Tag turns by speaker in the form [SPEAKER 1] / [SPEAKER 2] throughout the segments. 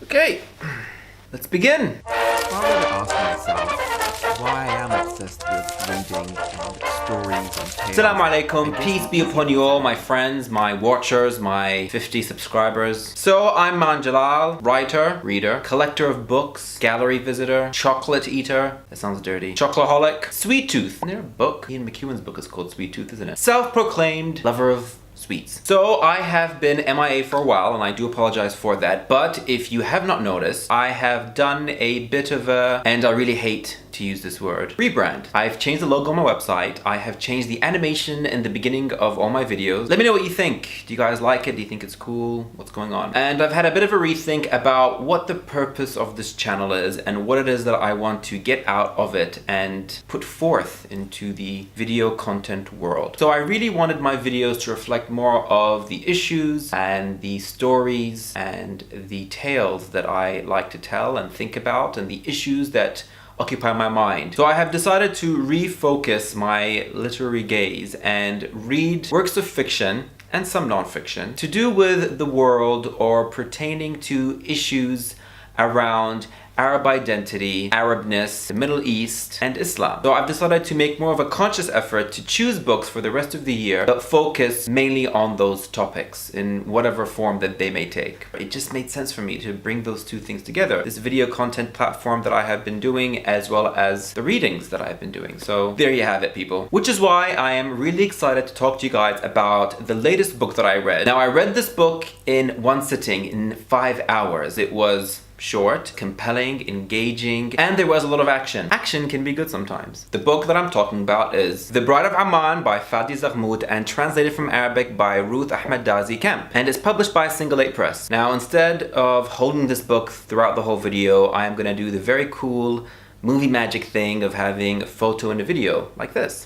[SPEAKER 1] Okay, let's begin.
[SPEAKER 2] If I were to ask myself why I am obsessed with reading and stories and tales.
[SPEAKER 1] Assalamu alaikum, peace be upon you all, my friends, my watchers, my 50 subscribers. So I'm Maan Jalal, writer, reader, collector of books, gallery visitor, chocolate eater, that sounds dirty, chocoholic, sweet tooth. Isn't there a book? Ian McEwan's book is called Sweet Tooth, isn't it? Self-proclaimed lover of sweets. So I have been MIA for a while and I do apologize for that, but if you have not noticed, I have done a bit of a, and I really hate to use this word, rebrand. I've changed the logo on my website. I have changed the animation in the beginning of all my videos. Let me know what you think. Do you guys like it? Do you think it's cool? What's going on? And I've had a bit of a rethink about what the purpose of this channel is and what it is that I want to get out of it and put forth into the video content world. So I really wanted my videos to reflect more of the issues and the stories and the tales that I like to tell and think about and the issues that occupy my mind. So I have decided to refocus my literary gaze and read works of fiction and some non-fiction to do with the world or pertaining to issues around Arab identity, Arabness, the Middle East, and Islam. So I've decided to make more of a conscious effort to choose books for the rest of the year that focus mainly on those topics in whatever form that they may take. It just made sense for me to bring those two things together. This video content platform that I have been doing as well as the readings that I've been doing. So there you have it, people. Which is why I am really excited to talk to you guys about the latest book that I read. Now I read this book in one sitting in 5 hours. It was short, compelling, engaging, and there was a lot of action. Action can be good sometimes. The book that I'm talking about is The Bride of Amman by Fadi Zaghmout and translated from Arabic by Ruth Ahmed Dazi Kemp, and is published by Single 8 Press. Now, instead of holding this book throughout the whole video, I am gonna do the very cool movie magic thing of having a photo and a video like this.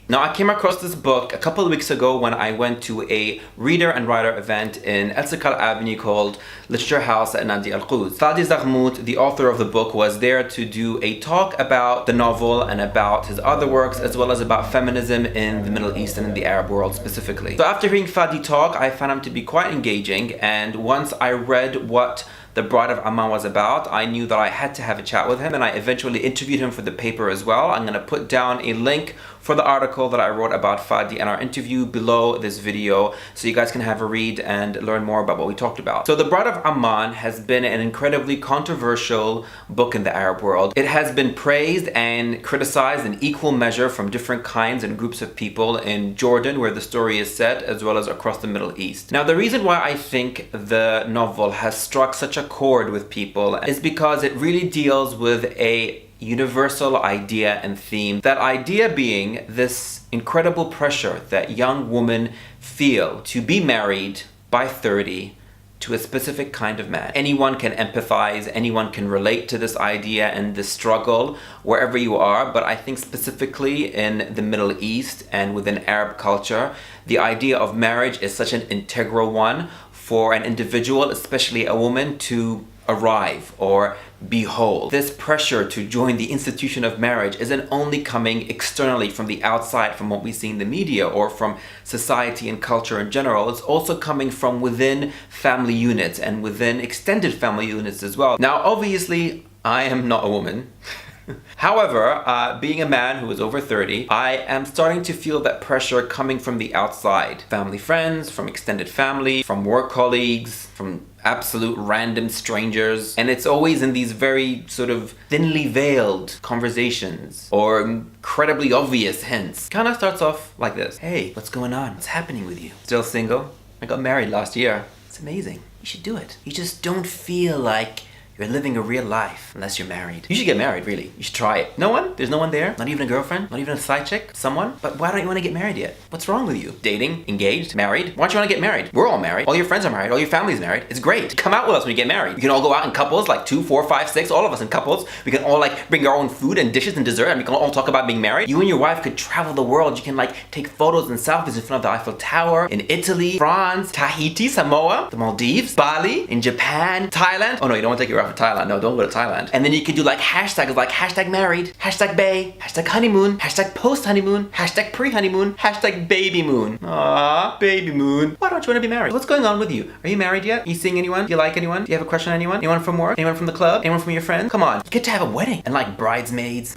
[SPEAKER 1] Now, I came across this book a couple of weeks ago when I went to a reader and writer event in El Sikal Avenue called Literature House at Nadi Al Quds. Fadi Zaghmout, the author of the book, was there to do a talk about the novel and about his other works, as well as about feminism in the Middle East and in the Arab world specifically. So after hearing Fadi talk, I found him to be quite engaging, and once I read what The Bride of Amman was about, I knew that I had to have a chat with him, and I eventually interviewed him for the paper as well. I'm gonna put down a link for the article that I wrote about Fadi and our interview below this video so you guys can have a read and learn more about what we talked about. So The Bride of Amman has been an incredibly controversial book in the Arab world. It has been praised and criticized in equal measure from different kinds and groups of people in Jordan, where the story is set, as well as across the Middle East. Now, the reason why I think the novel has struck such a chord with people is because it really deals with a universal idea and theme. That idea being this incredible pressure that young women feel to be married by 30 to a specific kind of man. Anyone can empathize, anyone can relate to this idea and this struggle wherever you are, but I think specifically in the Middle East and within Arab culture, the idea of marriage is such an integral one for an individual, especially a woman, to arrive or be whole. This pressure to join the institution of marriage isn't only coming externally from the outside, from what we see in the media or from society and culture in general. It's also coming from within family units and within extended family units as well. Now, obviously, I am not a woman. However, being a man who is over 30, I am starting to feel that pressure coming from the outside. Family friends, from extended family, from work colleagues, from absolute random strangers. And it's always in these very sort of thinly veiled conversations or incredibly obvious hints. Kind of starts off like this. Hey, what's going on? What's happening with you? Still single? I got married last year. It's amazing. You should do it. You just don't feel like you're living a real life unless you're married. You should get married, really. You should try it. No one? There's no one there? Not even a girlfriend? Not even a side chick? Someone? But why don't you want to get married yet? What's wrong with you? Dating? Engaged? Married? Why don't you want to get married? We're all married. All your friends are married. All your family's married. It's great. Come out with us when you get married. You can all go out in couples, like 2, 4, 5, 6, all of us in couples. We can all like bring our own food and dishes and dessert, and we can all talk about being married. You and your wife could travel the world. You can like take photos and selfies in front of the Eiffel Tower in Italy, France, Tahiti, Samoa, the Maldives, Bali, in Japan, Thailand. Oh no, you don't want to take your for Thailand. No, don't go to Thailand. And then you can do like hashtags like hashtag married, hashtag bae, hashtag honeymoon, hashtag post honeymoon, hashtag pre-honeymoon, hashtag baby moon. Aww, baby moon. Why don't you want to be married? What's going on with you? Are you married yet? Are you seeing anyone? Do you like anyone? Do you have a crush on anyone? Anyone from work? Anyone from the club? Anyone from your friends? Come on. You get to have a wedding. And like bridesmaids,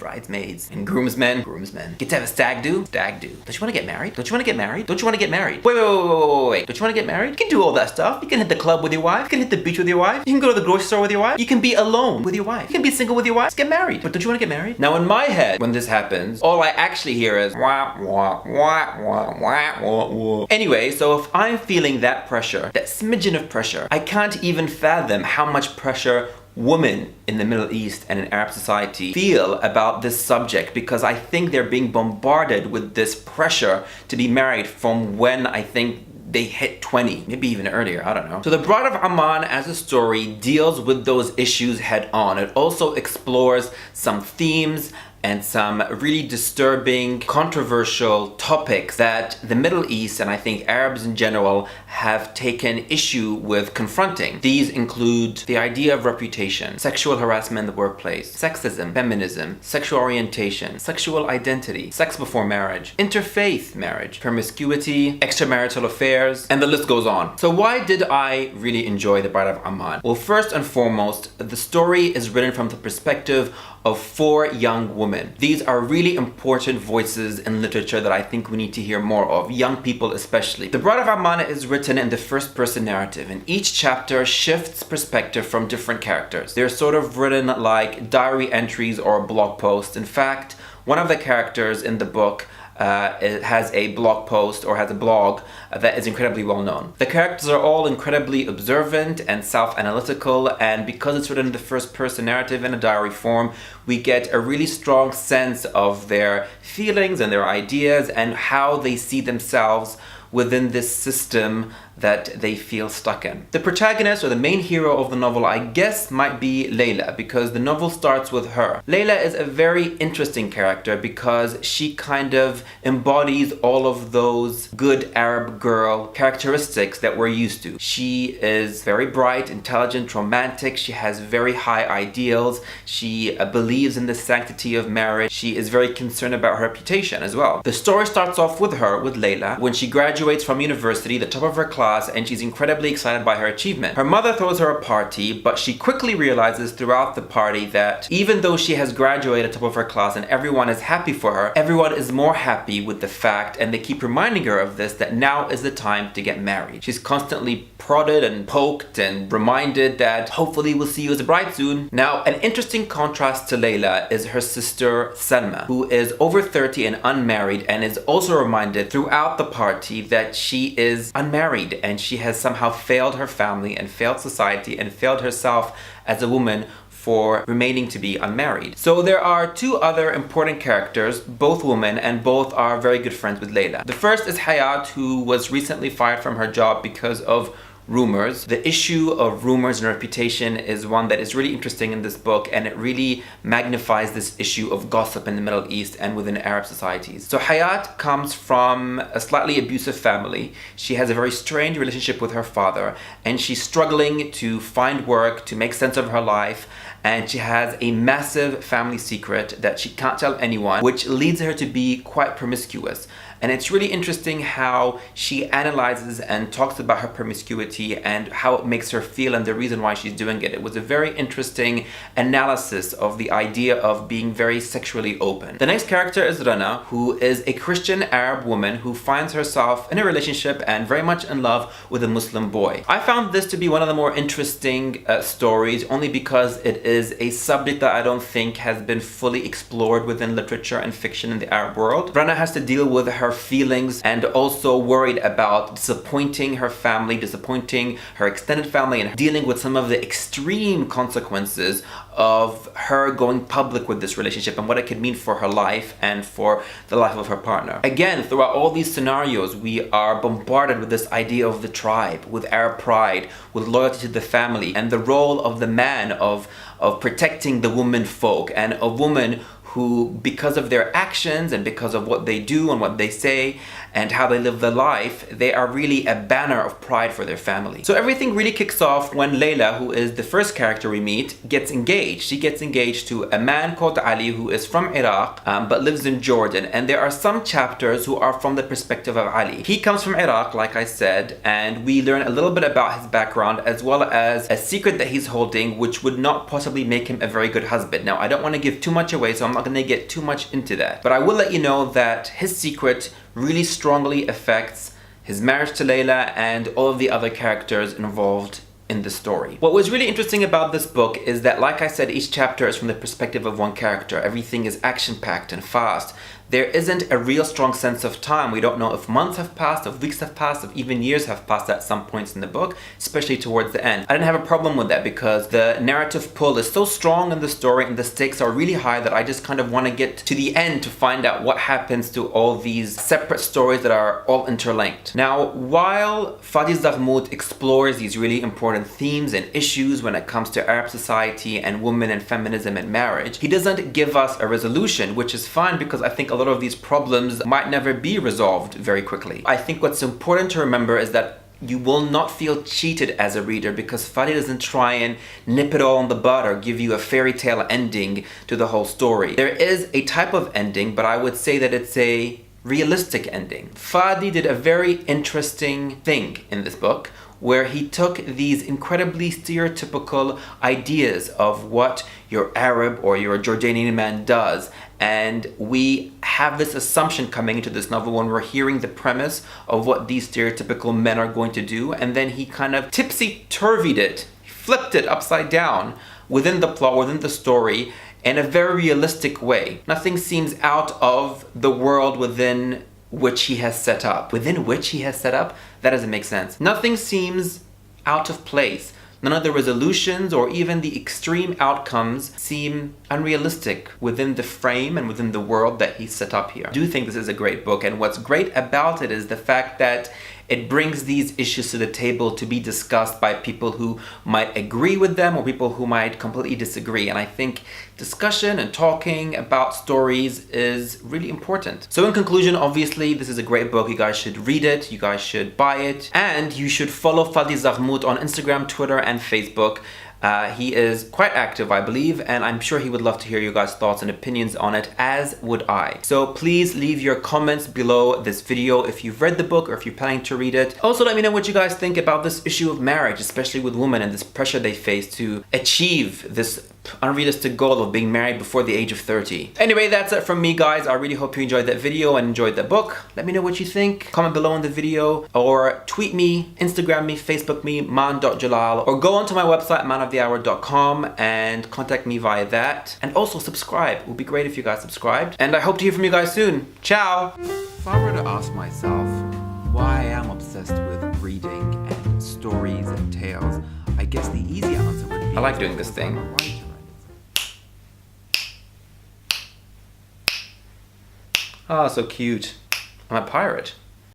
[SPEAKER 1] and groomsmen. You get to have a stag do. Don't you want to get married? Don't you want to get married? Don't you want to get married? Wait. Don't you want to get married? You can do all that stuff. You can hit the club with your wife. You can hit the beach with your wife. You can go to the grocery store with your wife. You can be alone with your wife. You can be single with your wife. Just get married. But don't you want to get married? Now in my head, when this happens, all I actually hear is wah, wah, wah, wah, wah, wah, wah. Anyway, so if I'm feeling that pressure, that smidgen of pressure, I can't even fathom how much pressure women in the Middle East and in Arab society feel about this subject, because I think they're being bombarded with this pressure to be married from when I think they hit 20, maybe even earlier, I don't know. So the Bride of Amman as a story deals with those issues head on. It also explores some themes and some really disturbing, controversial topics that the Middle East, and I think Arabs in general, have taken issue with confronting. These include the idea of reputation, sexual harassment in the workplace, sexism, feminism, sexual orientation, sexual identity, sex before marriage, interfaith marriage, promiscuity, extramarital affairs, and the list goes on. So why did I really enjoy The Bride of Amman? Well, first and foremost, the story is written from the perspective of 4 young women. These are really important voices in literature that I think we need to hear more of, young people especially. The Bride of Amman is written in the first person narrative, and each chapter shifts perspective from different characters. They're sort of written like diary entries or blog posts. In fact, one of the characters in the book it has a blog post or has a blog that is incredibly well known. The characters are all incredibly observant and self-analytical, and because it's written in the first person narrative in a diary form, we get a really strong sense of their feelings and their ideas and how they see themselves within this system that they feel stuck in. The protagonist, or the main hero of the novel, I guess might be Layla, because the novel starts with her. Layla is a very interesting character because she kind of embodies all of those good Arab girl characteristics that we're used to. She is very bright, intelligent, romantic. She has very high ideals. She believes in the sanctity of marriage. She is very concerned about her reputation as well. The story starts off with her, with Layla, when she graduates from university, the top of her class, and she's incredibly excited by her achievement. Her mother throws her a party, but she quickly realizes throughout the party that even though she has graduated top of her class and everyone is happy for her, everyone is more happy with the fact, and they keep reminding her of this, that now is the time to get married. She's constantly prodded and poked and reminded that hopefully we'll see you as a bride soon. Now, an interesting contrast to Layla is her sister Selma, who is over 30 and unmarried, and is also reminded throughout the party that she is unmarried and she has somehow failed her family and failed society and failed herself as a woman for remaining to be unmarried. So there are 2 other important characters, both women, and both are very good friends with Layla. The first is Hayat, who was recently fired from her job because of rumors. The issue of rumors and reputation is one that is really interesting in this book, and it really magnifies this issue of gossip in the Middle East and within Arab societies. So Hayat comes from a slightly abusive family. She has a very strained relationship with her father, and she's struggling to find work, to make sense of her life, and she has a massive family secret that she can't tell anyone, which leads her to be quite promiscuous. And it's really interesting how she analyzes and talks about her promiscuity and how it makes her feel and the reason why she's doing it. It was a very interesting analysis of the idea of being very sexually open. The next character is Rana, who is a Christian Arab woman who finds herself in a relationship and very much in love with a Muslim boy. I found this to be one of the more interesting stories, only because it is a subject that I don't think has been fully explored within literature and fiction in the Arab world. Rana has to deal with her feelings and also worried about disappointing her family, disappointing her extended family, and dealing with some of the extreme consequences of her going public with this relationship and what it could mean for her life and for the life of her partner. Again, throughout all these scenarios, we are bombarded with this idea of the tribe, with Arab pride, with loyalty to the family, and the role of the man of protecting the woman folk, and a woman who, because of their actions and because of what they do and what they say and how they live their life, they are really a banner of pride for their family. So everything really kicks off when Layla, who is the first character we meet, gets engaged. She gets engaged to a man called Ali who is from Iraq but lives in Jordan, and there are some chapters who are from the perspective of Ali. He comes from Iraq, like I said, and we learn a little bit about his background as well as a secret that he's holding which would not possibly make him a very good husband. Now, I don't want to give too much away, so I'm not going to get too much into that, but I will let you know that his secret really strongly affects his marriage to Layla and all of the other characters involved in the story. What was really interesting about this book is that, like I said, each chapter is from the perspective of one character. Everything is action-packed and fast. There isn't a real strong sense of time. We don't know if months have passed, if weeks have passed, if even years have passed at some points in the book, especially towards the end. I didn't have a problem with that because the narrative pull is so strong in the story and the stakes are really high that I just kind of want to get to the end to find out what happens to all these separate stories that are all interlinked. Now, while Fadi Zaghmout explores these really important themes and issues when it comes to Arab society and women and feminism and marriage, he doesn't give us a resolution, which is fine because I think a lot of these problems might never be resolved very quickly. I think what's important to remember is that you will not feel cheated as a reader because Fadi doesn't try and nip it all in the bud or give you a fairy tale ending to the whole story. There is a type of ending, but I would say that it's a realistic ending. Fadi did a very interesting thing in this book where he took these incredibly stereotypical ideas of what your Arab or your Jordanian man does, and we have this assumption coming into this novel when we're hearing the premise of what these stereotypical men are going to do, and then he kind of tipsy-turvied it, flipped it upside down within the plot, within the story, in a very realistic way. Nothing seems out of the world within which he has set up. Within which he has set up? That doesn't make sense. Nothing seems out of place. None of the resolutions or even the extreme outcomes seem unrealistic within the frame and within the world that he set up here. I do think this is a great book, and what's great about it is the fact that it brings these issues to the table to be discussed by people who might agree with them or people who might completely disagree. And I think discussion and talking about stories is really important. So in conclusion, obviously, this is a great book. You guys should read it. You guys should buy it. And you should follow Fadi Zaghmout on Instagram, Twitter, and Facebook. He is quite active, I believe, and I'm sure he would love to hear you guys' thoughts and opinions on it, as would I. So please leave your comments below this video if you've read the book or if you're planning to read it. Also, let me know what you guys think about this issue of marriage, especially with women and this pressure they face to achieve this unrealistic goal of being married before the age of 30. Anyway, that's it from me, guys. I really hope you enjoyed that video and enjoyed the book. Let me know what you think. Comment below in the video or tweet me, Instagram me, Facebook me, maan.jalal, or go onto my website, maanofthehour.com, and contact me via that. And also subscribe. It would be great if you guys subscribed. And I hope to hear from you guys soon. Ciao!
[SPEAKER 2] If I were to ask myself why I am obsessed with reading and stories and tales, I guess the easy answer would be
[SPEAKER 1] I like doing this
[SPEAKER 2] because I'm
[SPEAKER 1] thing.
[SPEAKER 2] a writer.
[SPEAKER 1] Ah, so cute. I'm a pirate.